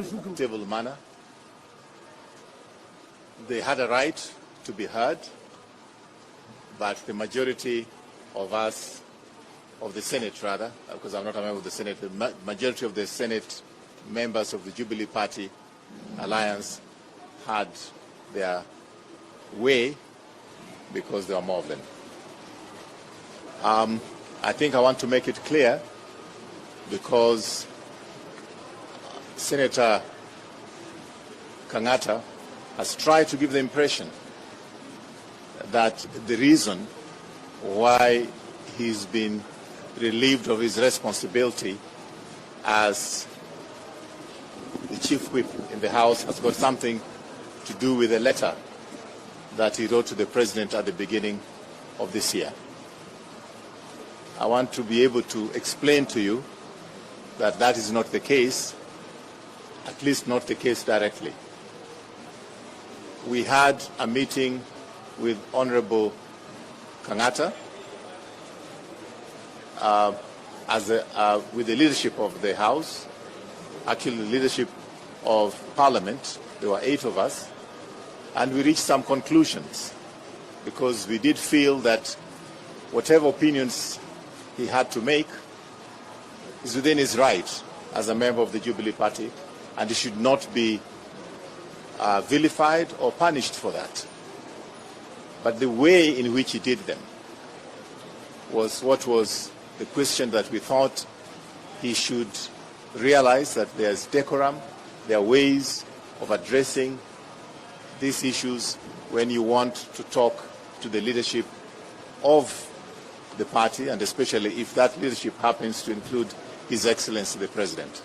Stable manner. They had a right to be heard, but the majority of us, of the Senate rather, because I'm not a member of the Senate, the majority of the Senate members of the Jubilee Party Alliance had their way because there were more of them. I think I want to make it clear because Senator Kangata has tried to give the impression that the reason why he's been relieved of his responsibility as the chief whip in the House has got something to do with a letter that he wrote to the President at the beginning of this year. I want to be able to explain to you that that is not the case, at least not the case directly. We had a meeting with Honorable Kangata with the leadership of the House, actually the leadership of Parliament. There were 8 of us, and we reached some conclusions because we did feel that whatever opinions he had to make is within his right as a member of the Jubilee Party, and he should not be vilified or punished for that. But the way in which he did them was what was the question that we thought he should realize, that there's decorum, there are ways of addressing these issues when you want to talk to the leadership of the party, and especially if that leadership happens to include His Excellency the President.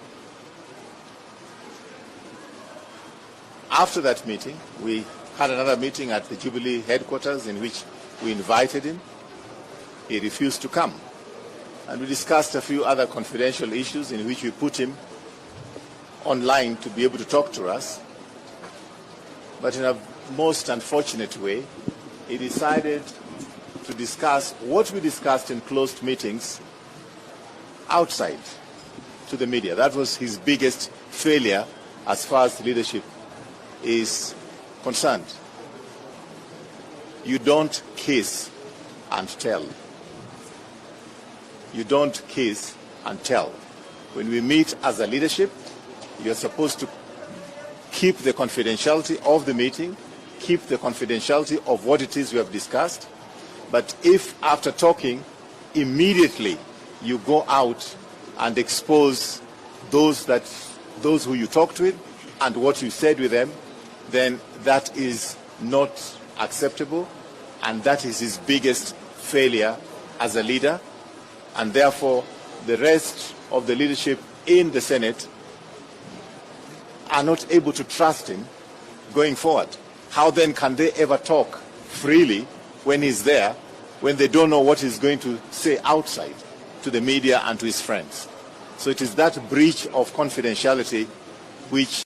After that meeting, we had another meeting at the Jubilee headquarters in which we invited him. He refused to come. And we discussed a few other confidential issues in which we put him online to be able to talk to us. But in a most unfortunate way, he decided to discuss what we discussed in closed meetings outside to the media. That was his biggest failure as far as leadership is concerned. You don't kiss and tell. You don't kiss and tell. When we meet as a leadership, you're supposed to keep the confidentiality of the meeting, keep the confidentiality of what it is we have discussed. But if after talking, immediately you go out and expose those who you talked with and what you said with them, then that is not acceptable, and that is his biggest failure as a leader, and therefore the rest of the leadership in the Senate are not able to trust him going forward. How then can they ever talk freely when he's there, when they don't know what he's going to say outside to the media and to his friends? So it is that breach of confidentiality which